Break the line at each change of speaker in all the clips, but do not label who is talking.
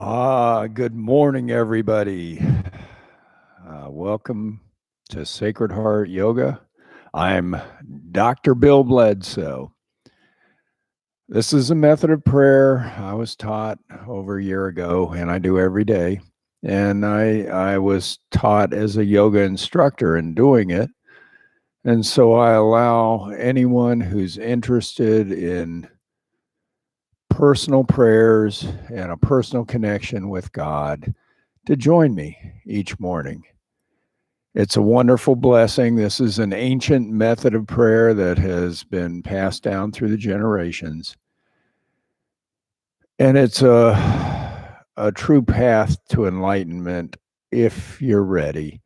Good morning, everybody. Welcome to Sacred Heart Yoga. I'm Dr. Bill Bledsoe. This is a method of prayer I was taught over a year ago, and I do every day. And I was taught as a yoga instructor in doing it. And so I allow anyone who's interested in personal prayers and a personal connection with God to join me each morning. It's a wonderful blessing. This is an ancient method of prayer that has been passed down through the generations. And it's a true path to enlightenment if you're ready.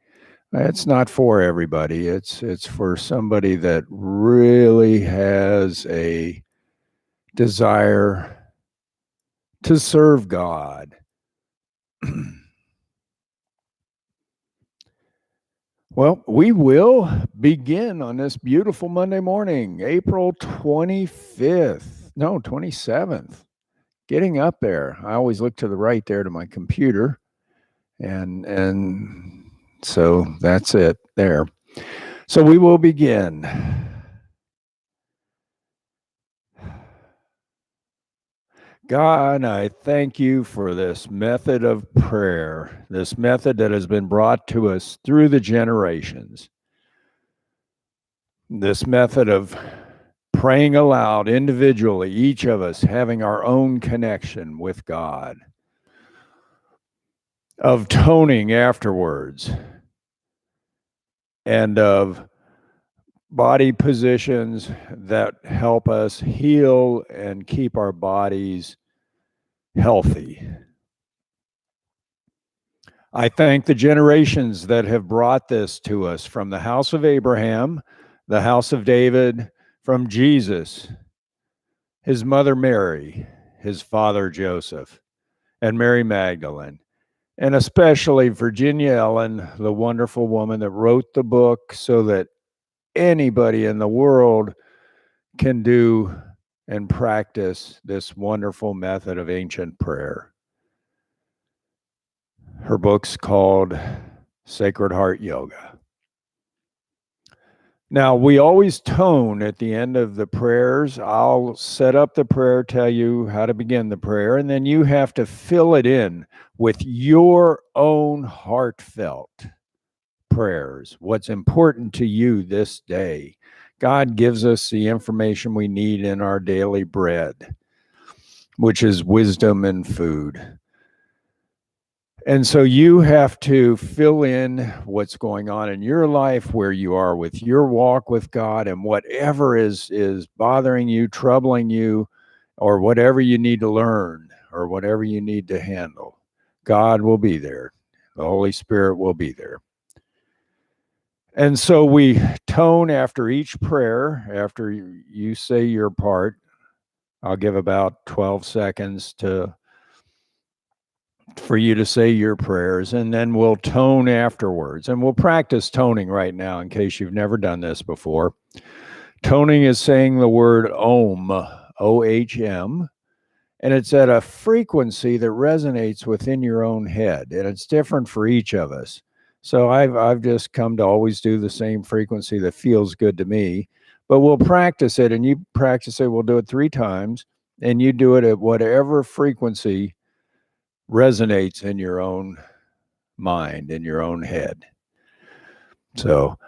It's not for everybody. It's for somebody that really has a desire to serve God. Well, we will begin on this beautiful Monday morning, April 25th. No, 27th. Getting up there. I always look to the right there to my computer. And so that's it there. So we will begin. God, I thank you for this method of prayer, this method that has been brought to us through the generations. This method of praying aloud individually, each of us having our own connection with God, of toning afterwards, and of body positions that help us heal and keep our bodies healthy. I thank the generations that have brought this to us from the house of Abraham, the house of David, from Jesus, his mother Mary, his father Joseph, and Mary Magdalene, and especially Virginia Ellen, the wonderful woman that wrote the book so that anybody in the world can do and practice this wonderful method of ancient prayer. Her book's called Sacred Heart Yoga. Now, we always tone at the end of the prayers. I'll set up the prayer, tell you how to begin the prayer, and then you have to fill it in with your own heartfelt prayers. What's important to you this day? God gives us the information we need in our daily bread, which is wisdom and food. And so you have to fill in what's going on in your life, where you are with your walk with God, and whatever is bothering you, troubling you, or whatever you need to learn, or whatever you need to handle. God will be there. The Holy Spirit will be there. And so we tone after each prayer, after you say your part. I'll give about 12 seconds for you to say your prayers, and then we'll tone afterwards. And we'll practice toning right now in case you've never done this before. Toning is saying the word Om, O-H-M, and it's at a frequency that resonates within your own head, and it's different for each of us. So I've just come to always do the same frequency that feels good to me, but we'll practice it, and you practice it. We'll do it 3 times, and you do it at whatever frequency resonates in your own mind, in your own head. So,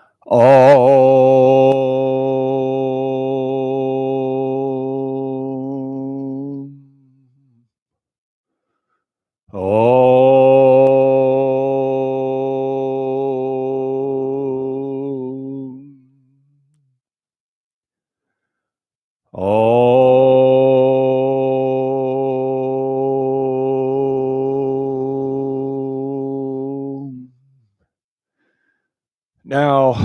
now,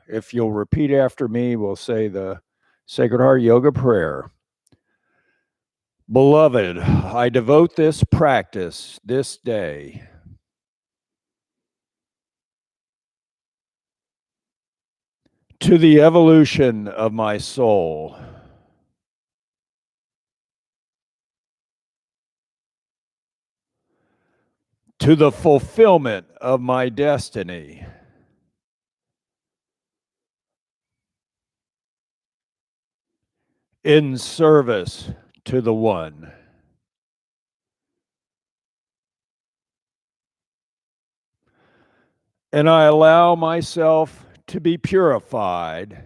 if you'll repeat after me, we'll say the Sacred Heart Yoga prayer. Beloved, I devote this practice this day to the evolution of my soul. to the fulfillment of my destiny, in service to the One. And I allow myself to be purified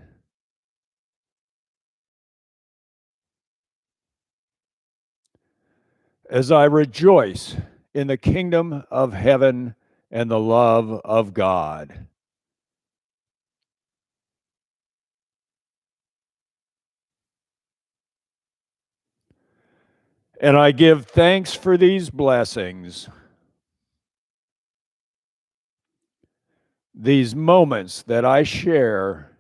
as I rejoice in the kingdom of heaven and the love of God. And I give thanks for these blessings, these moments that I share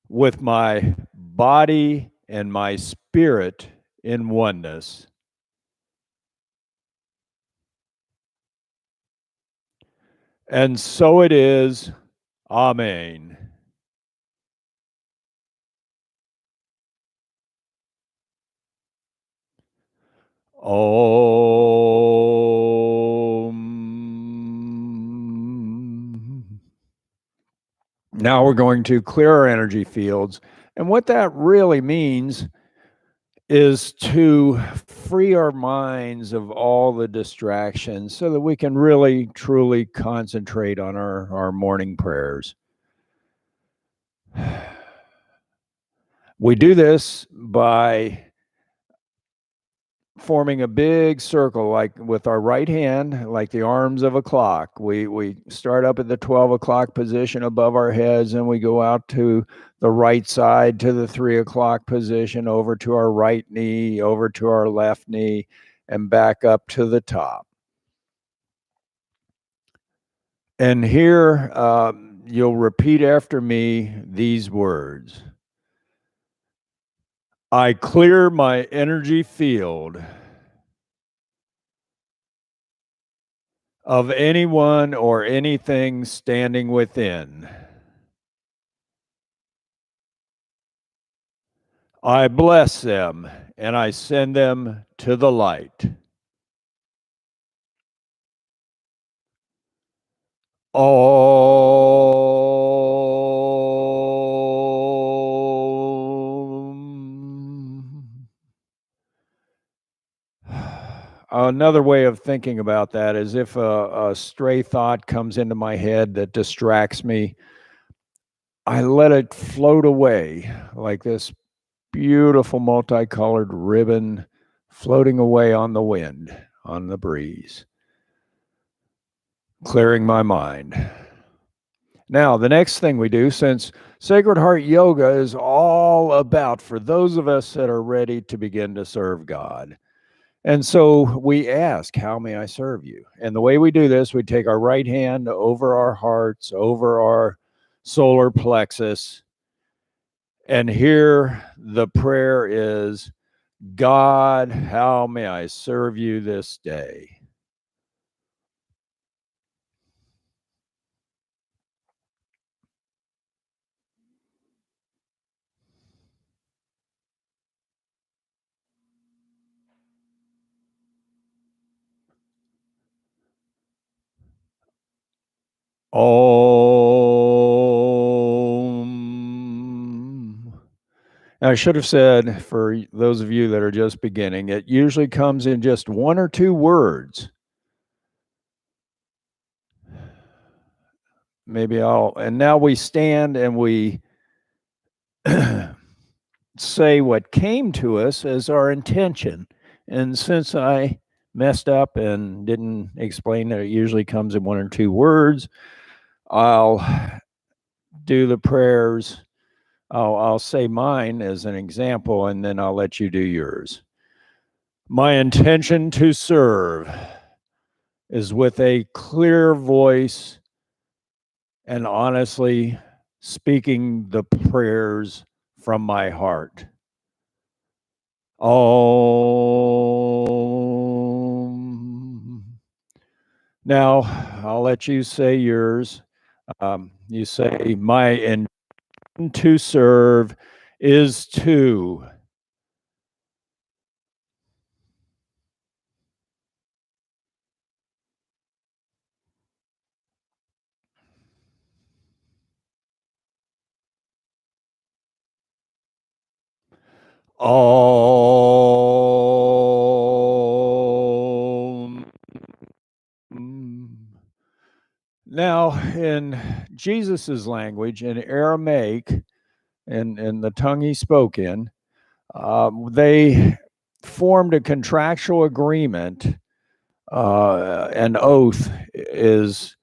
with my body and my spirit in oneness. And so it is. Amen. Om. Now we're going to clear our energy fields. And what that really means is to free our minds of all the distractions so that we can really, truly concentrate on our morning prayers. We do this by forming a big circle, like with our right hand, like the arms of a clock. We start up at the 12 o'clock position above our heads, and we go out to the right side to the 3 o'clock position, over to our right knee, over to our left knee, and back up to the top. And here, you'll repeat after me these words. I clear my energy field of anyone or anything standing within. I bless them and I send them to the light. Another way of thinking about that is if a stray thought comes into my head that distracts me, I let it float away like this beautiful multicolored ribbon floating away on the wind, on the breeze, clearing my mind. Now, the next thing we do, since Sacred Heart Yoga is all about for those of us that are ready to begin to serve God. And so we ask, how may I serve you? And the way we do this, we take our right hand over our hearts, over our solar plexus. And here the prayer is, God, how may I serve you this day? Om. I should have said, for those of you that are just beginning, it usually comes in just one or two words. And now we stand and we say what came to us as our intention. And since I messed up and didn't explain that it usually comes in one or two words, I'll do the prayers. I'll say mine as an example, and then I'll let you do yours. My intention to serve is with a clear voice and honestly speaking the prayers from my heart. Om. Now, I'll let you say yours. You say, my intention to serve is to. Om. Now, in Jesus's language, in Aramaic, in the tongue he spoke in, they formed a contractual agreement. An oath is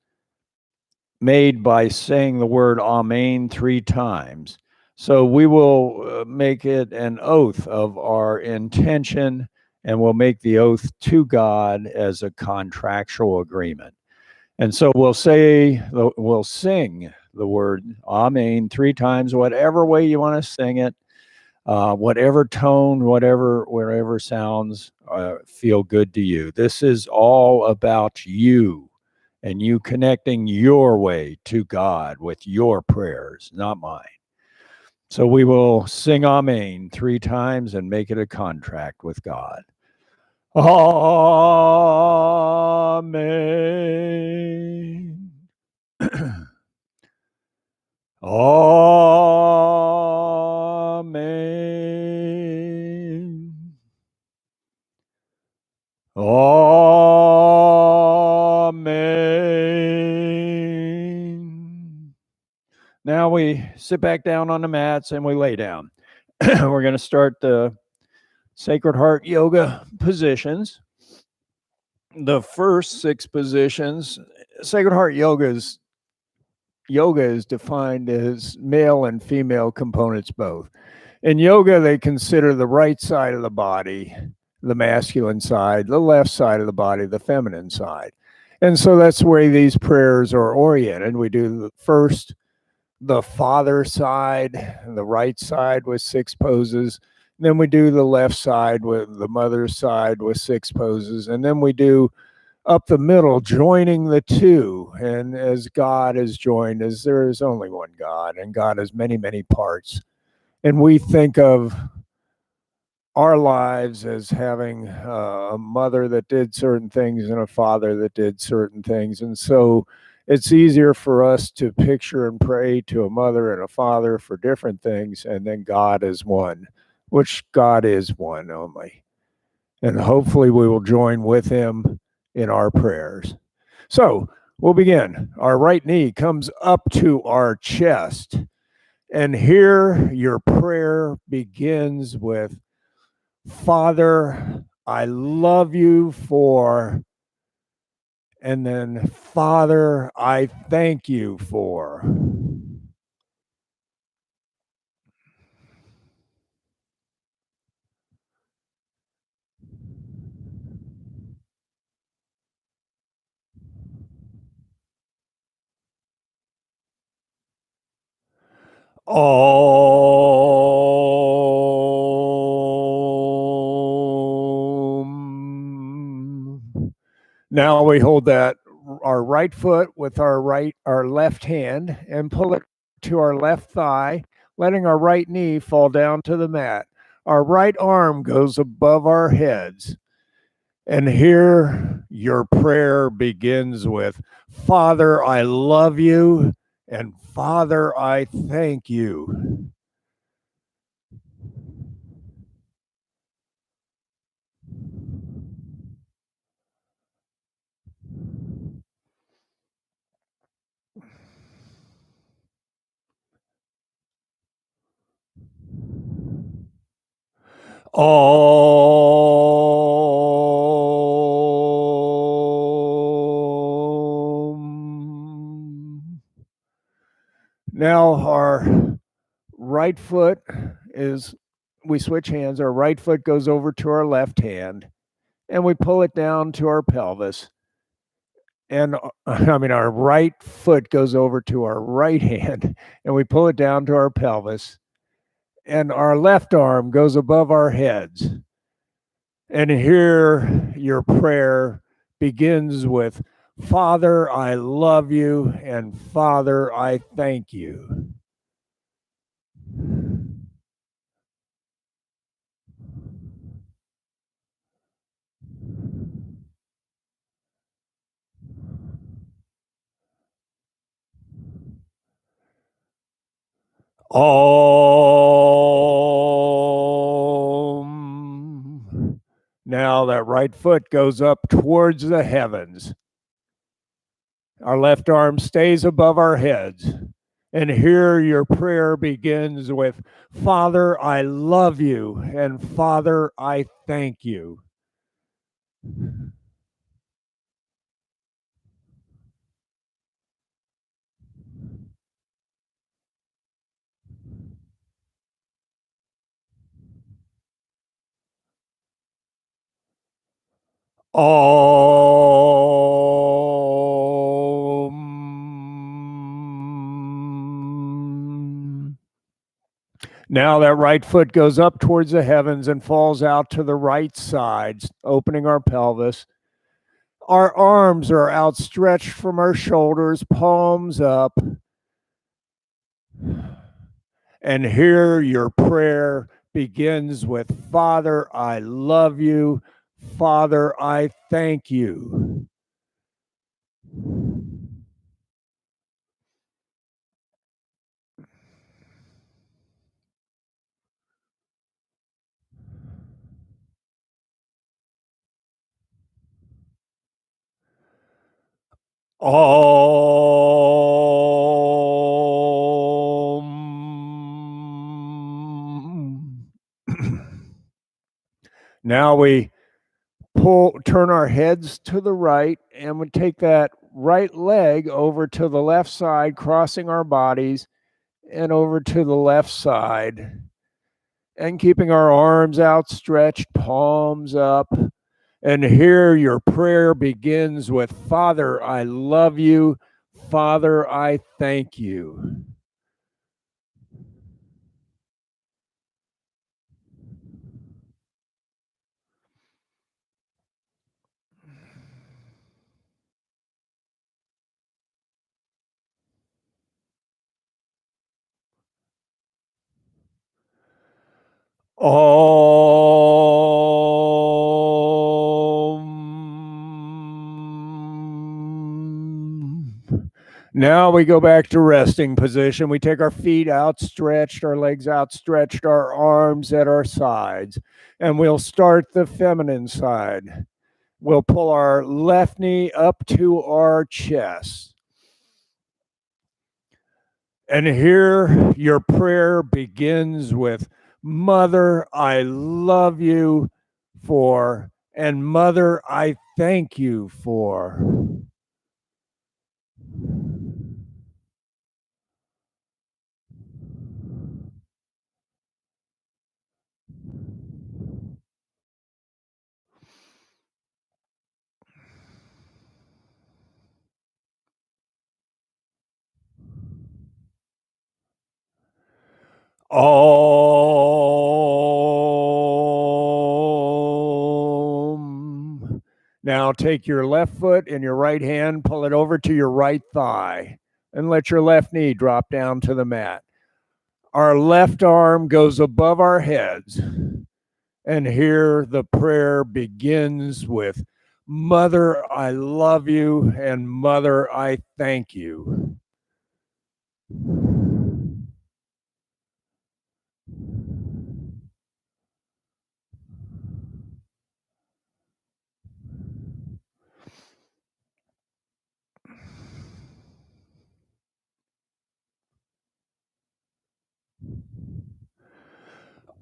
made by saying the word Amen 3 times. So we will make it an oath of our intention, and we'll make the oath to God as a contractual agreement. And so we'll sing the word Amen 3 times, whatever way you want to sing it, whatever tone, wherever sounds feel good to you. This is all about you and you connecting your way to God with your prayers, not mine. So we will sing Amen 3 times and make it a contract with God. Amen. Amen. Amen. Now we sit back down on the mats and we lay down. We're going to start the Sacred Heart Yoga positions. The first 6 positions, Sacred Heart yoga is defined as male and female components both. In yoga, they consider the right side of the body the masculine side, the left side of the body the feminine side. And so that's the way these prayers are oriented. We do the father side, the right side with 6 poses. Then we do the left side with the mother's side with 6 poses. And then we do up the middle, joining the 2. And as God is joined, as there is only one God, and God has many, many parts. And we think of our lives as having a mother that did certain things and a father that did certain things. And so it's easier for us to picture and pray to a mother and a father for different things, and then God is one, which God is one only. And hopefully we will join with him in our prayers. So we'll begin. Our right knee comes up to our chest. And here your prayer begins with, Father, I love you for, and then Father, I thank you for. Om. Now we hold that our right foot with our left hand and pull it to our left thigh, letting our right knee fall down to the mat. Our right arm goes above our heads. And here your prayer begins with, Father, I love you, and Father, I thank you. Om. Now our right foot is, we switch hands. Our right foot goes over to our left hand and we pull it down to our pelvis. And our right foot goes over to our right hand and we pull it down to our pelvis. And our left arm goes above our heads. And here your prayer begins with, Father, I love you, and Father, I thank you. Now that right foot goes up towards the heavens. Our left arm stays above our heads. And here your prayer begins with, Father, I love you, and Father, I thank you. Om. Now that right foot goes up towards the heavens and falls out to the right side, opening our pelvis. Our arms are outstretched from our shoulders, palms up. And here your prayer begins with, Father, I love you. Father, I thank you. Om. Now we turn our heads to the right, and we take that right leg over to the left side, crossing our bodies, and over to the left side, and keeping our arms outstretched, palms up. And here your prayer begins with, Father, I love you. Father, I thank you. Om. Now we go back to resting position. We take our feet outstretched, our legs outstretched, our arms at our sides, and we'll start the feminine side. We'll pull our left knee up to our chest. And here your prayer begins with, Mother, I love you for, and Mother, I thank you for. Om. Now take your left foot in your right hand, pull it over to your right thigh, and let your left knee drop down to the mat. Our left arm goes above our heads. And here the prayer begins with, Mother, I love you, and Mother, I thank you.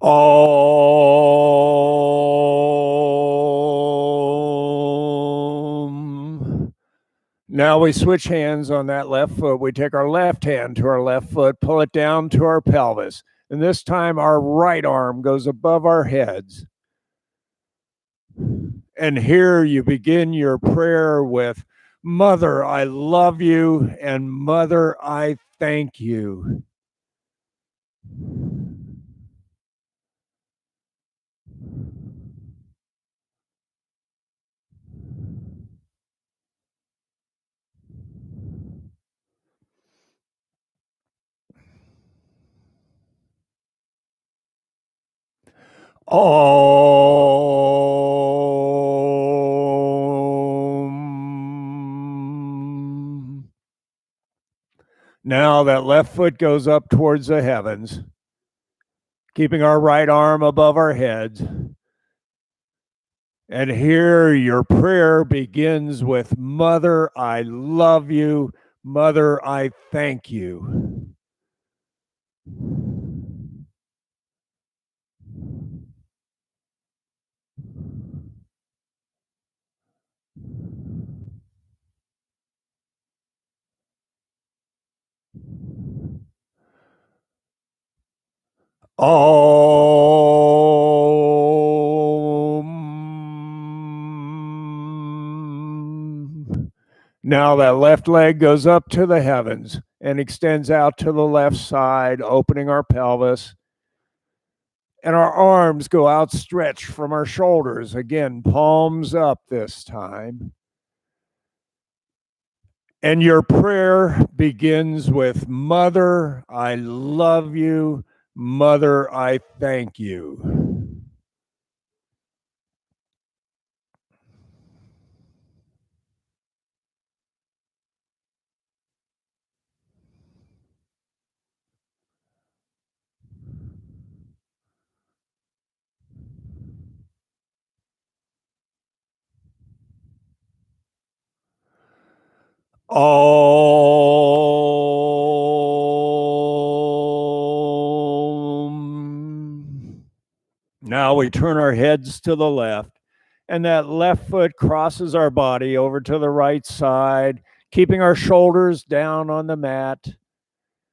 Om. Now we switch hands on that left foot. We take our left hand to our left foot, pull it down to our pelvis. And this time our right arm goes above our heads. And here you begin your prayer with, Mother, I love you, and Mother, I thank you. Om. Now that left foot goes up towards the heavens, keeping our right arm above our heads. And here your prayer begins with, Mother, I love you. Mother, I thank you. Now that left leg goes up to the heavens and extends out to the left side, opening our pelvis. And our arms go outstretched from our shoulders. Again, palms up this time. And your prayer begins with, Mother, I love you. Mother, I thank you. Om. Now we turn our heads to the left, and that left foot crosses our body over to the right side, keeping our shoulders down on the mat.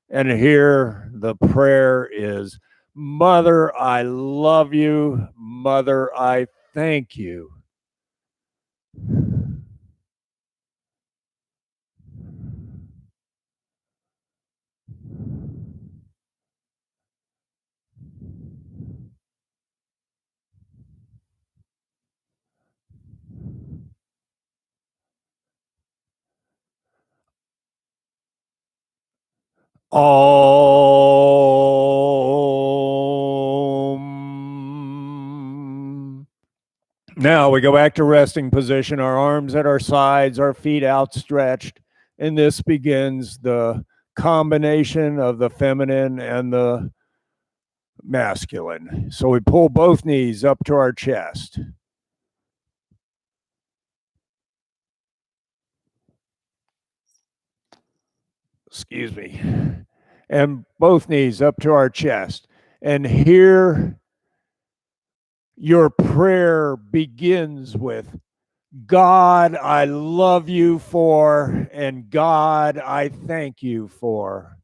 And here the prayer is, Mother, I love you. Mother, I thank you. Om. Now we go back to resting position, our arms at our sides, our feet outstretched. And this begins the combination of the feminine and the masculine. So we pull both knees up to our chest. Excuse me. And both knees up to our chest. And here your prayer begins with, God, I love you for, and God, I thank you for.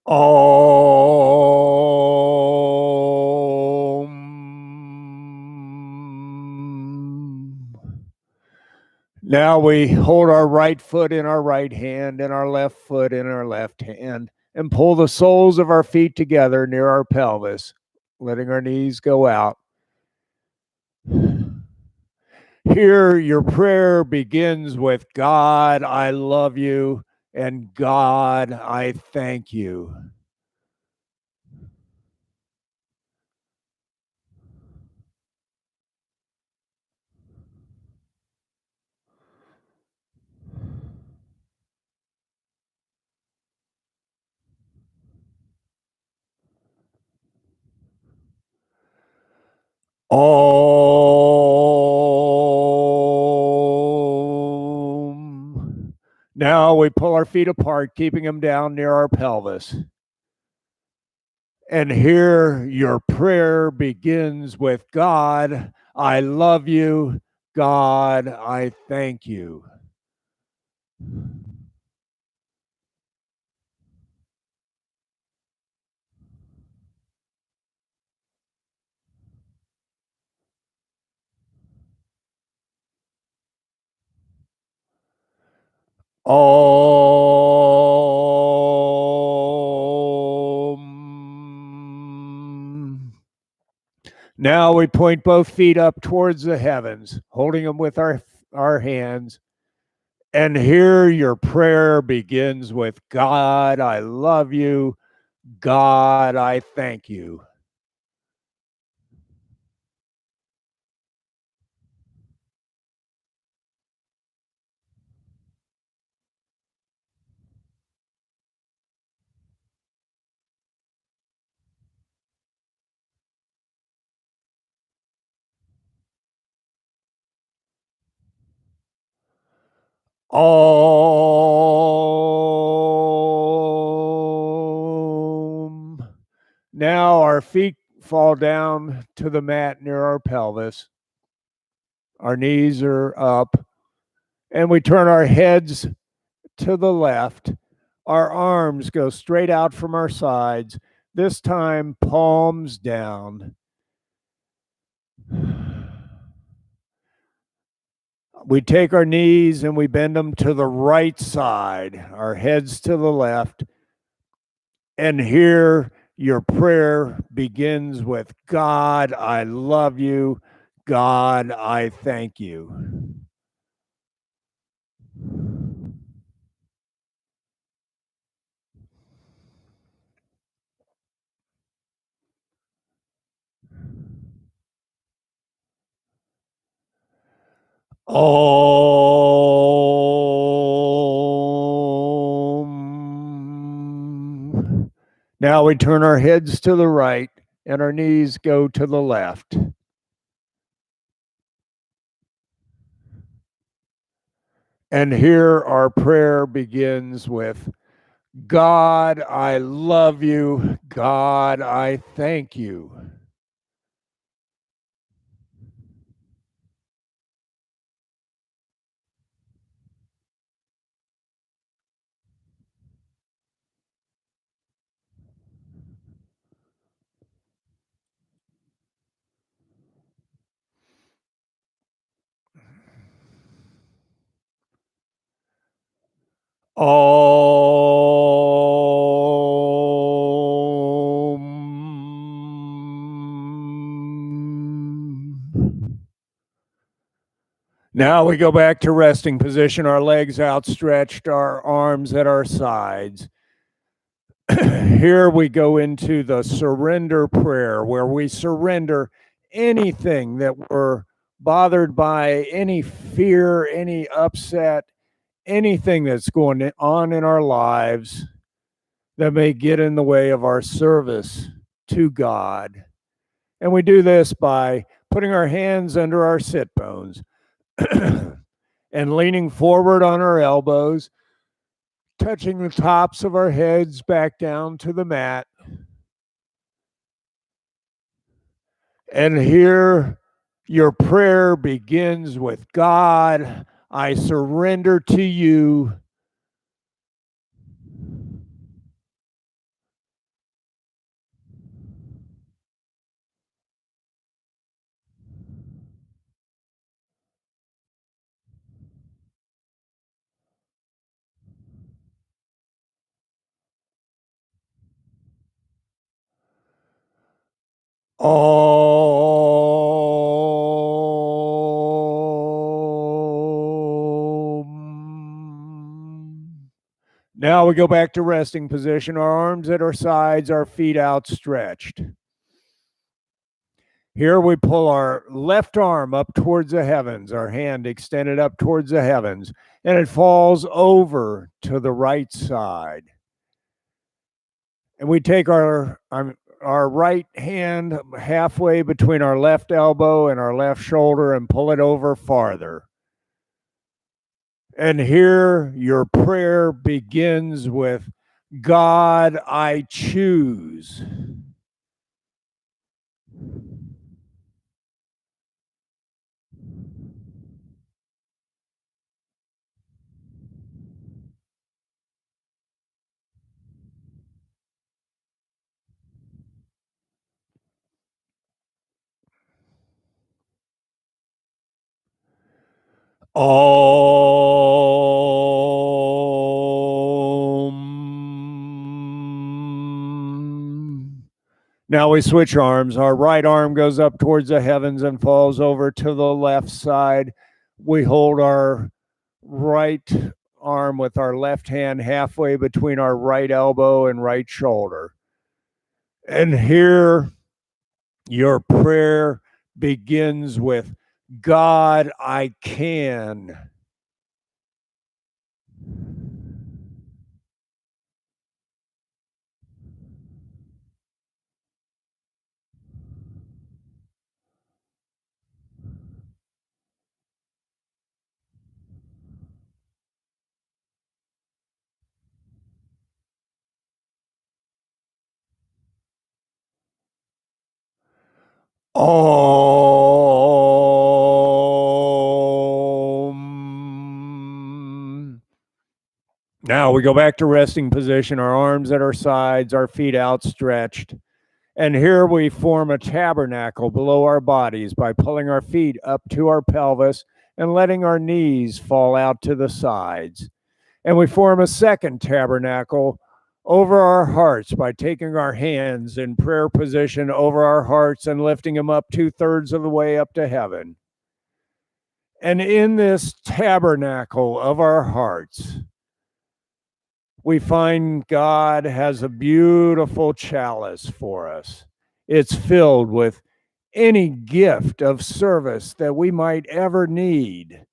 Om. Now we hold our right foot in our right hand and our left foot in our left hand and pull the soles of our feet together near our pelvis, letting our knees go out. Here, your prayer begins with, God, I love you, and God, I thank you. Om. Now we pull our feet apart, keeping them down near our pelvis. And here your prayer begins with, God, I love you. God, I thank you. Om. Now we point both feet up towards the heavens, holding them with our hands. And here your prayer begins with, God, I love you. God, I thank you. Om. Now our feet fall down to the mat near our pelvis. Our knees are up, and we turn our heads to the left. Our arms go straight out from our sides, this time palms down. We take our knees and we bend them to the right side, our heads to the left. And here your prayer begins with God, I love you. God, I thank you. Om. Now we turn our heads to the right and our knees go to the left. And here our prayer begins with God, I love you. God, I thank you. Om. Now we go back to resting position, our legs outstretched, our arms at our sides. Here we go into the surrender prayer, where we surrender anything that we're bothered by, any fear, any upset, anything that's going on in our lives that may get in the way of our service to God. And we do this by putting our hands under our sit bones and leaning forward on our elbows, touching the tops of our heads back down to the mat. And here your prayer begins with God, I surrender to you. Om. Now we go back to resting position, our arms at our sides, our feet outstretched. Here we pull our left arm up towards the heavens, our hand extended up towards the heavens, and it falls over to the right side. And we take our right hand halfway between our left elbow and our left shoulder and pull it over farther. And here your prayer begins with God, I choose. Om. Now we switch arms. Our right arm goes up towards the heavens and falls over to the left side. We hold our right arm with our left hand halfway between our right elbow and right shoulder. And here your prayer begins with, God, I can. Om. Now we go back to resting position, our arms at our sides, our feet outstretched. And here we form a tabernacle below our bodies by pulling our feet up to our pelvis and letting our knees fall out to the sides. And we form a second tabernacle over our hearts by taking our hands in prayer position over our hearts and lifting them up 2/3 of the way up to heaven. And in this tabernacle of our hearts, we find God has a beautiful chalice for us. It's filled with any gift of service that we might ever need,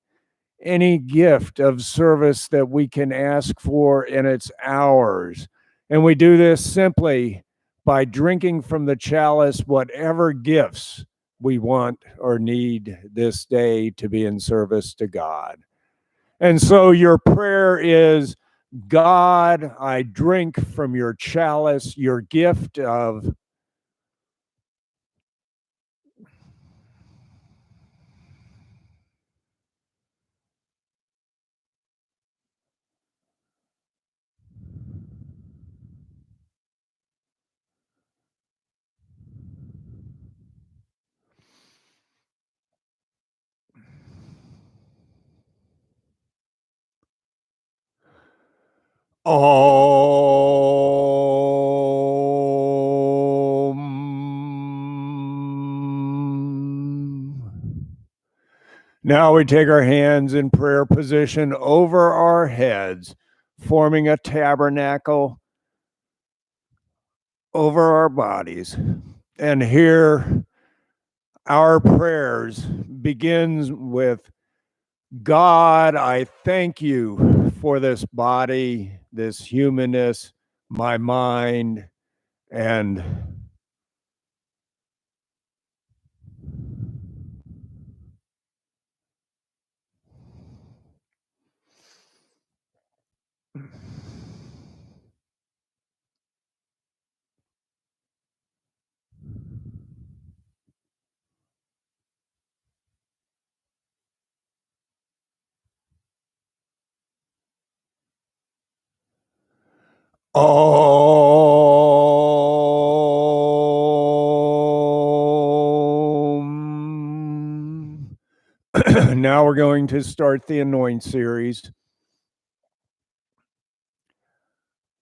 any gift of service that we can ask for, and it's ours. And we do this simply by drinking from the chalice whatever gifts we want or need this day to be in service to God. And so your prayer is, God, I drink from your chalice, your gift of Om. Now we take our hands in prayer position over our heads, forming a tabernacle over our bodies. And here our prayers begins with, God, I thank you for this body, this humanness, my mind, and Om. Now we're going to start the Anoint series.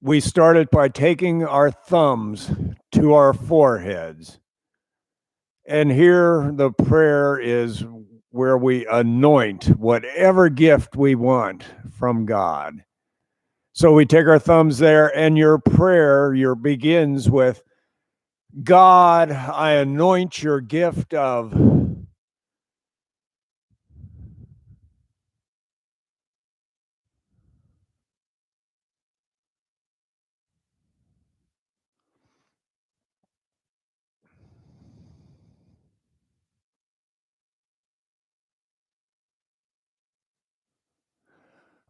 We started by taking our thumbs to our foreheads. And here the prayer is where we anoint whatever gift we want from God. So we take our thumbs there, and your prayer begins with, God, I anoint your gift of.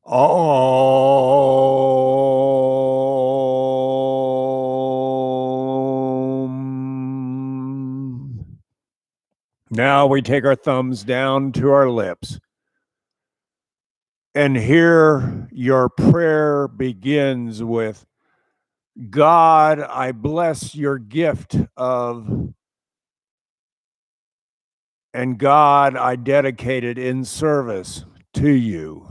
Om. Now we take our thumbs down to our lips. And here your prayer begins with, God, I bless your gift of, and God, I dedicate it in service to you.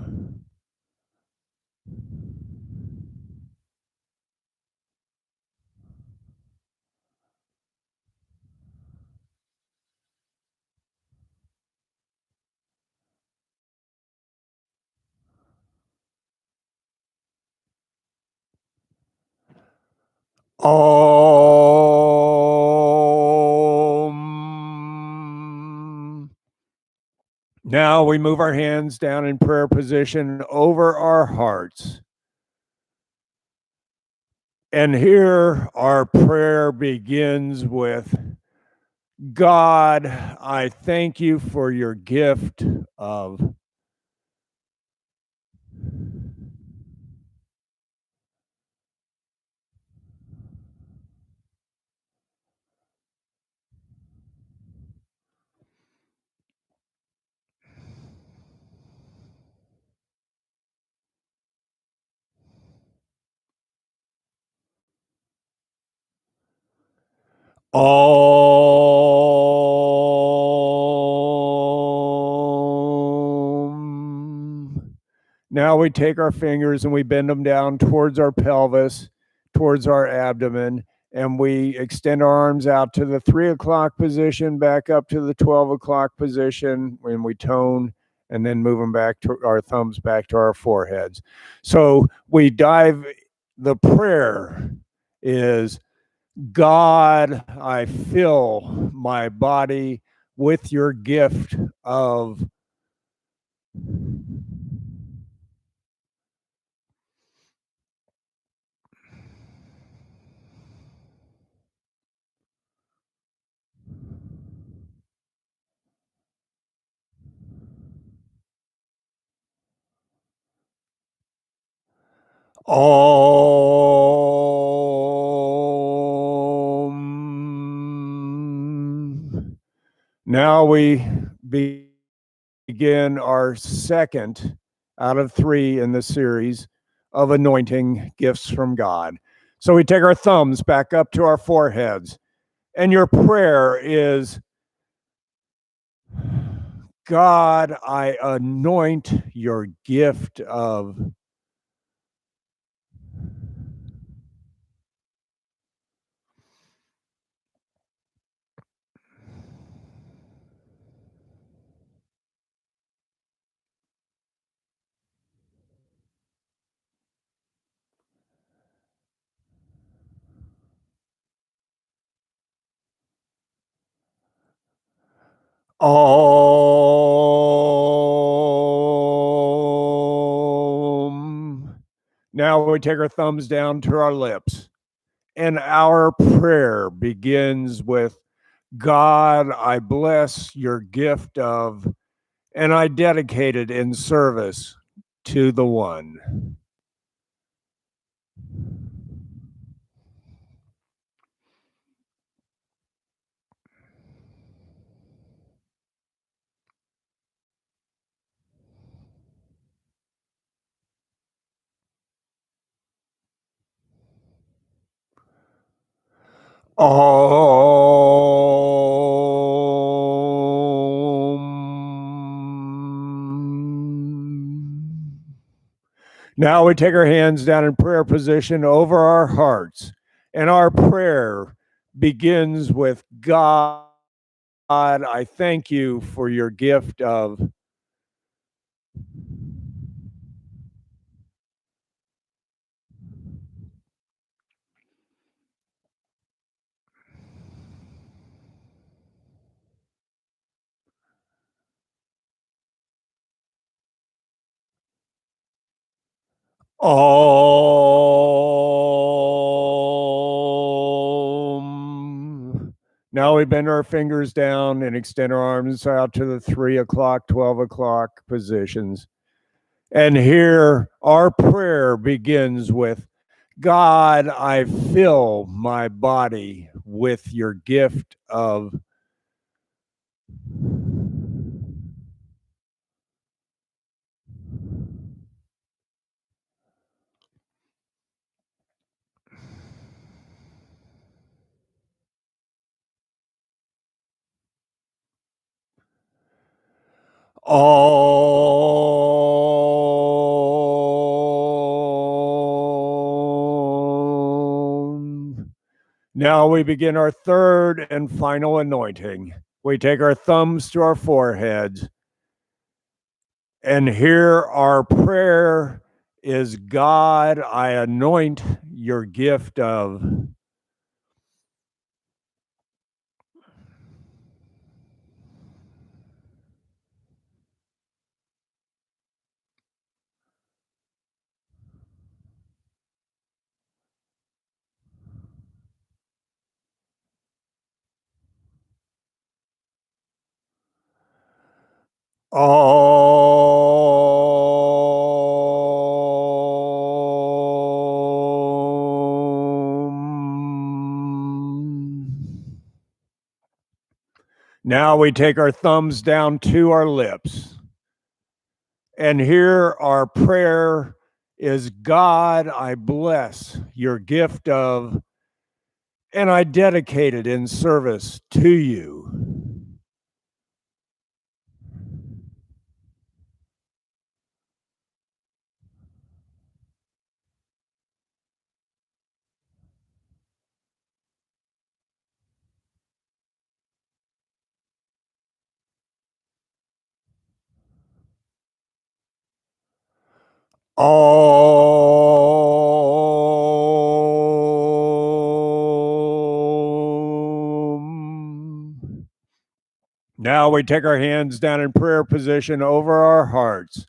Now we move our hands down in prayer position over our hearts. And here our prayer begins with, God, I thank you for your gift of. Om. Now we take our fingers and we bend them down towards our pelvis, towards our abdomen, and we extend our arms out to the 3 o'clock position, back up to the 12 o'clock position when we tone, and then move them back to our thumbs back to our foreheads. So we dive, the prayer is, God, I fill my body with your gift of. Om. Now we begin our second out of 3 in the series of anointing gifts from God. So we take our thumbs back up to our foreheads, and your prayer is, God, I anoint your gift of. Om. Now we take our thumbs down to our lips, and our prayer begins with, God, I bless your gift of, and I dedicate it in service to the one. Om. Now we take our hands down in prayer position over our hearts, and our prayer begins with, God, I thank you for your gift of. Om. Now we bend our fingers down and extend our arms out to the 3 o'clock, 12 o'clock positions. And here our prayer begins with, God, I fill my body with your gift of. Om. Now we begin our third and final anointing. We take our thumbs to our foreheads, and here our prayer is, God, I anoint your gift of. Now we take our thumbs down to our lips. And here our prayer is, God, I bless your gift of, and I dedicate it in service to you. Now we take our hands down in prayer position over our hearts.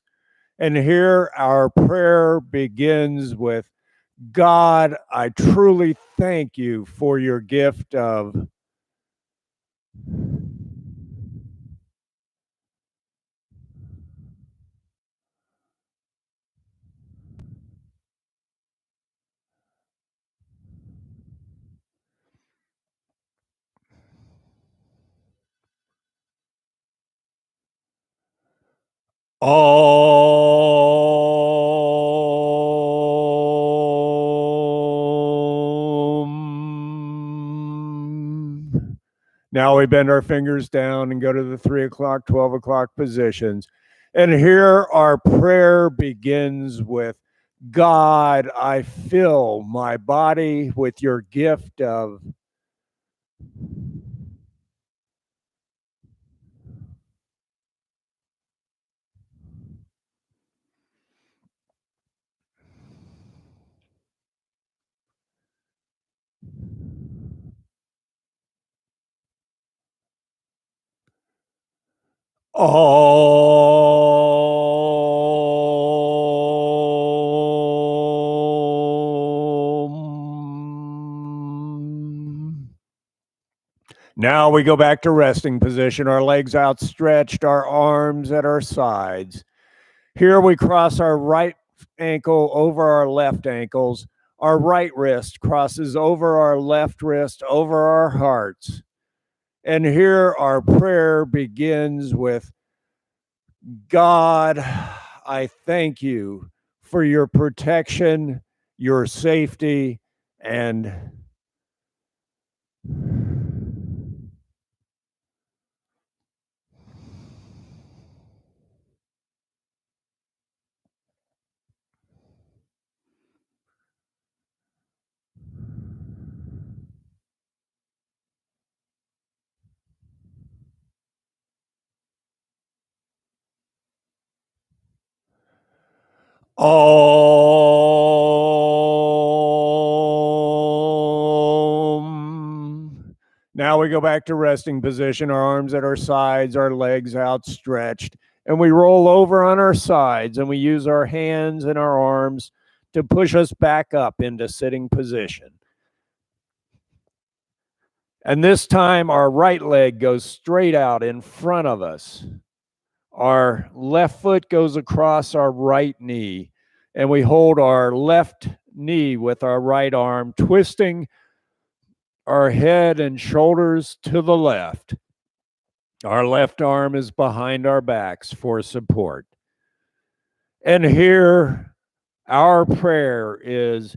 And here our prayer begins with, God, I truly thank you for your gift of. Now we bend our fingers down and go to the 3 o'clock, 12 o'clock positions. And here our prayer begins with, God, I fill my body with your gift of. Now we go back to resting position, our legs outstretched, our arms at our sides. Here we cross our right ankle over our left ankles. Our right wrist crosses over our left wrist, over our hearts. And here our prayer begins with, God, I thank you for your protection, your safety, and Now we go back to resting position, our arms at our sides, our legs outstretched, and we roll over on our sides, and we use our hands and our arms to push us back up into sitting position. And this time our right leg goes straight out in front of us. Our left foot goes across our right knee, and we hold our left knee with our right arm, twisting our head and shoulders to the left. Our left arm is behind our backs for support. And here our prayer is,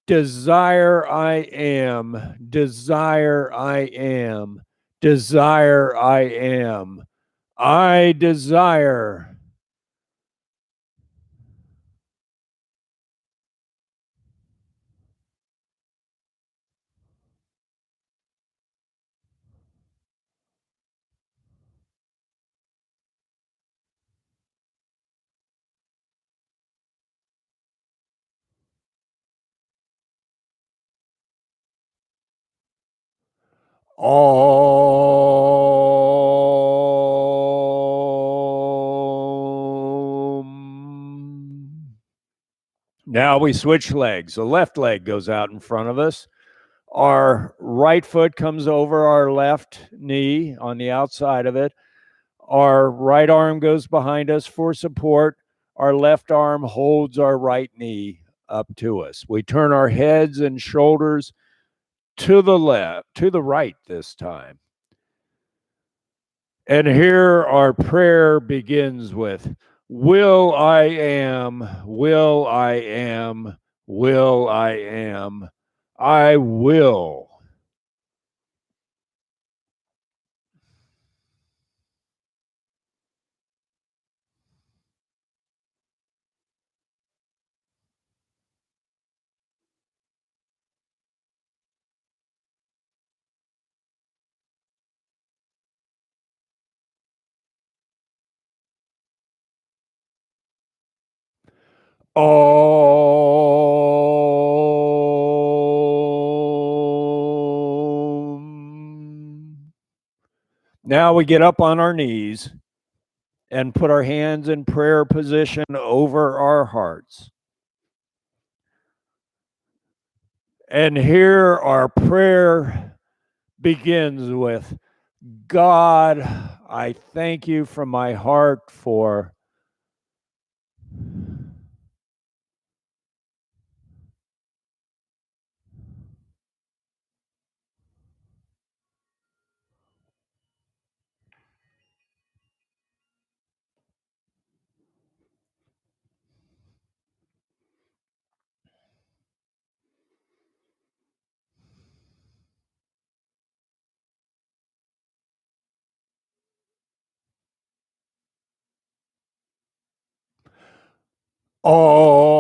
desire I am, desire I am, desire I am. I desire. Now we switch legs. The left leg goes out in front of us. Our right foot comes over our left knee on the outside of it. Our right arm goes behind us for support. Our left arm holds our right knee up to us. We turn our heads and shoulders to the right this time. And here our prayer begins with, will I am, will I am, will I am, I will. Now we get up on our knees and put our hands in prayer position over our hearts. And here our prayer begins with, God, I thank you from my heart for Om.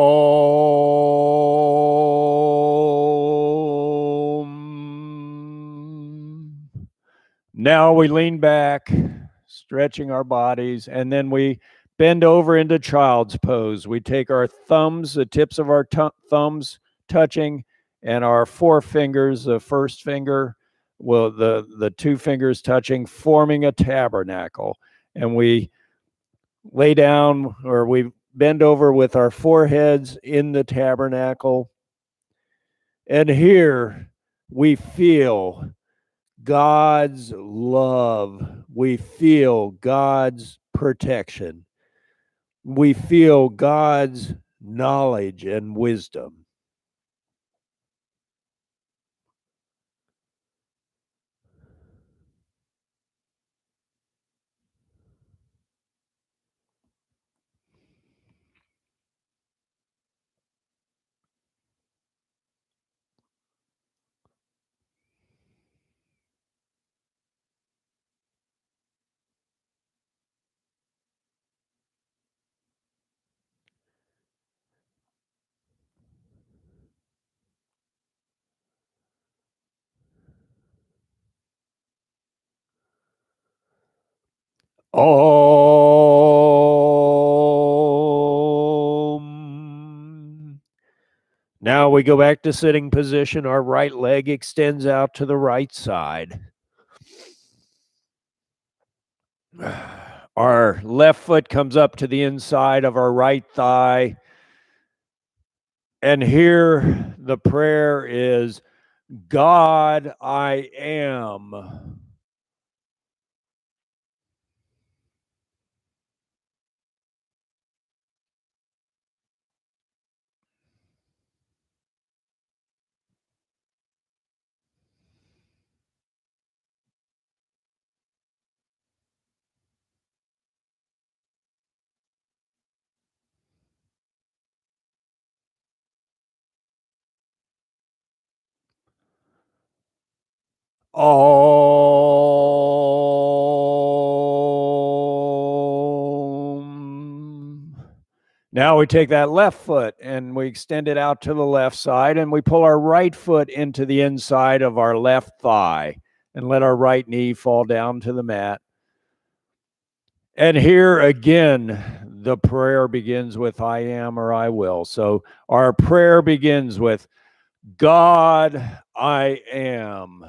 Now we lean back, stretching our bodies, and then we bend over into child's pose. We take our thumbs, the tips of our thumbs touching, and our forefingers, the first finger, well, the two fingers touching, forming a tabernacle. And we lay down, or we bend over with our foreheads in the tabernacle. And here we feel God's love. We feel God's protection. We feel God's knowledge and wisdom. Om. Now we go back to sitting position. Our right leg extends out to the right side. Our left foot comes up to the inside of our right thigh. And here the prayer is, God, I am. Om. Now we take that left foot and we extend it out to the left side, and we pull our right foot into the inside of our left thigh and let our right knee fall down to the mat. And here again, the prayer begins with I am or I will. So our prayer begins with God, I am.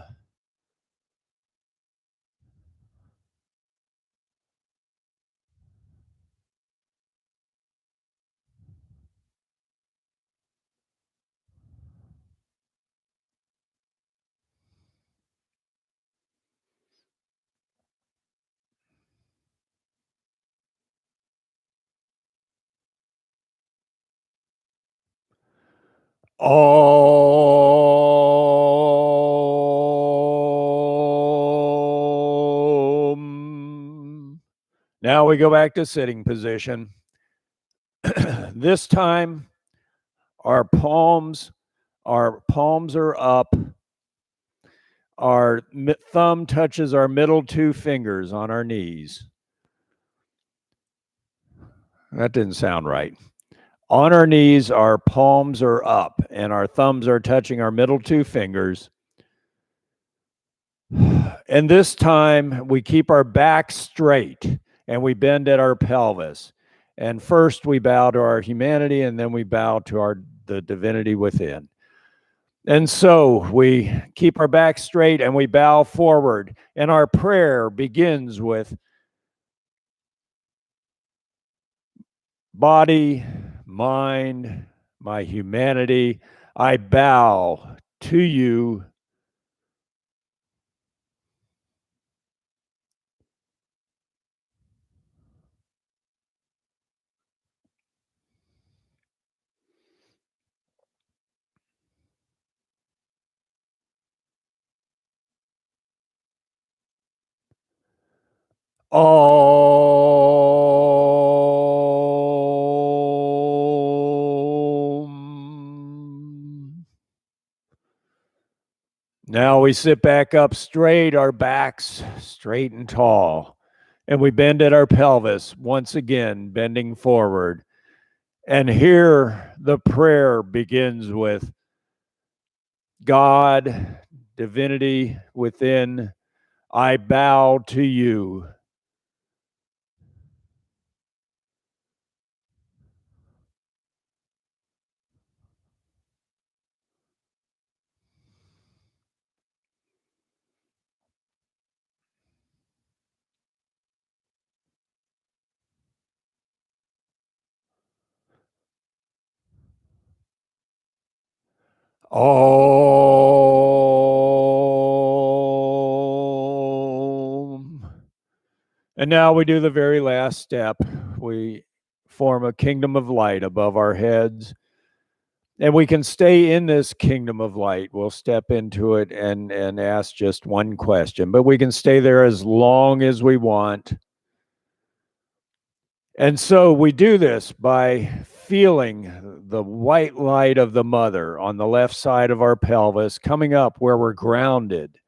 Om. Now we go back to sitting position. This time, our palms are up. Our thumb touches our middle two fingers on our knees. That didn't sound right. On our knees, our palms are up, and our thumbs are touching our middle two fingers. And this time, we keep our back straight, and we bend at our pelvis. And first, we bow to our humanity, and then we bow to the divinity within. And so we keep our back straight and we bow forward. And our prayer begins with body, mind, my humanity. I bow to you. Om. Now we sit back up straight, our backs straight and tall, and we bend at our pelvis, once again, bending forward. And here the prayer begins with God, divinity within, I bow to you. Om. And now we do the very last step. We form a kingdom of light above our heads. And we can stay in this kingdom of light. We'll step into it and ask just one question, but we can stay there as long as we want. And so we do this by feeling the white light of the mother on the left side of our pelvis coming up where we're grounded.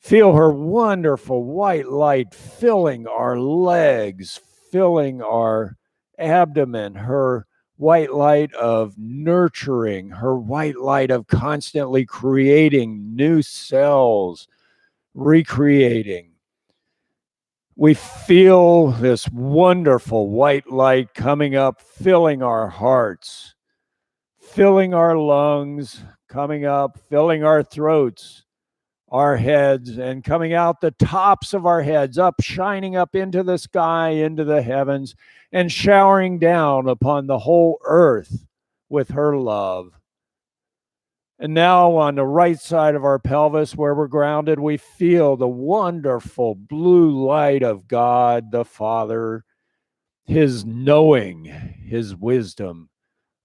Feel her wonderful white light filling our legs, filling our abdomen, her white light of nurturing, her white light of constantly creating new cells, recreating. We feel this wonderful white light coming up, filling our hearts, filling our lungs, coming up, filling our throats, our heads, and coming out the tops of our heads, up, shining up into the sky, into the heavens, and showering down upon the whole earth with her love. And now on the right side of our pelvis where we're grounded, we feel the wonderful blue light of God the Father, his knowing, his wisdom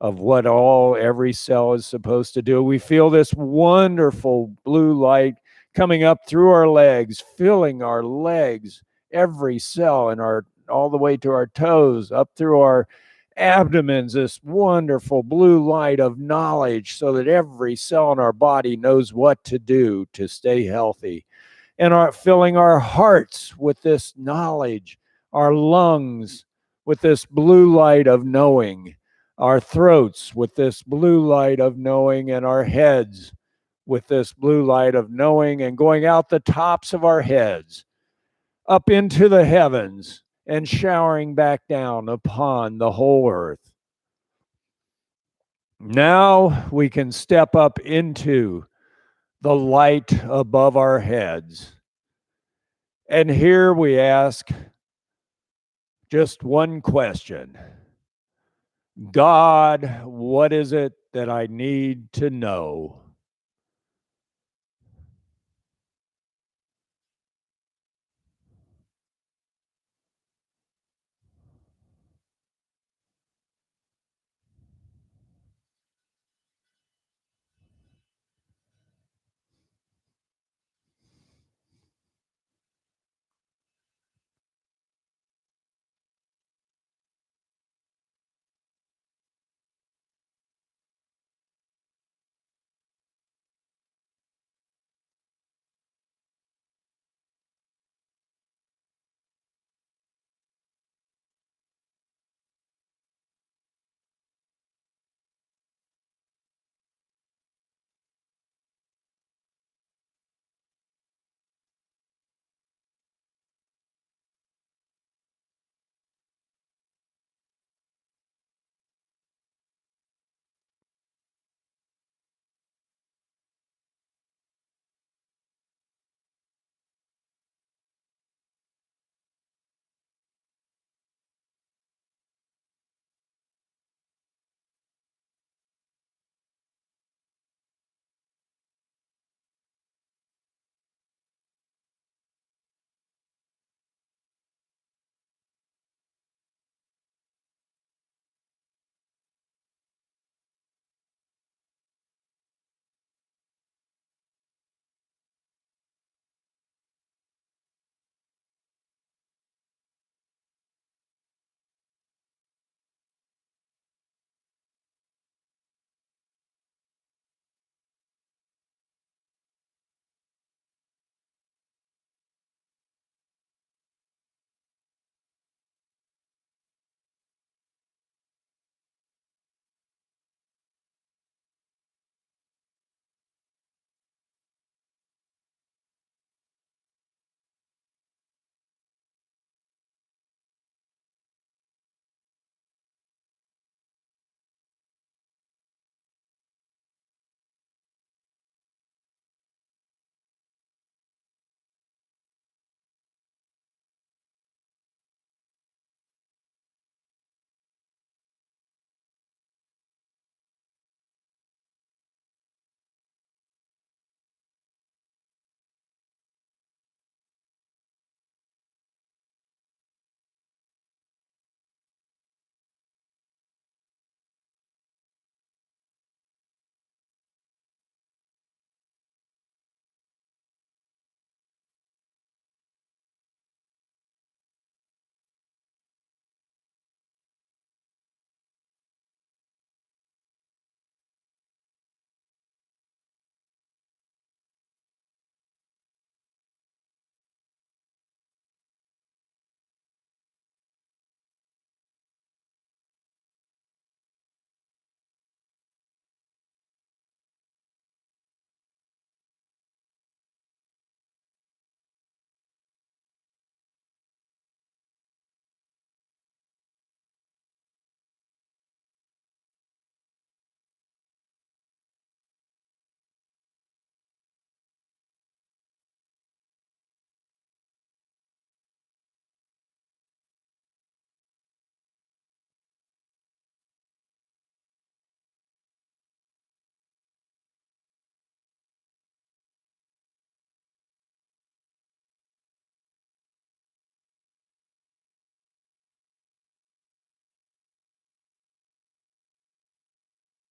of what every cell is supposed to do. We feel this wonderful blue light coming up through our legs, filling our legs, every cell in all the way to our toes, up through our abdomens, this wonderful blue light of knowledge so that every cell in our body knows what to do to stay healthy. And filling our hearts with this knowledge, our lungs with this blue light of knowing, our throats with this blue light of knowing, and our heads with this blue light of knowing, and going out the tops of our heads up into the heavens and showering back down upon the whole earth. Now we can step up into the light above our heads. And here we ask just one question. God, what is it that I need to know?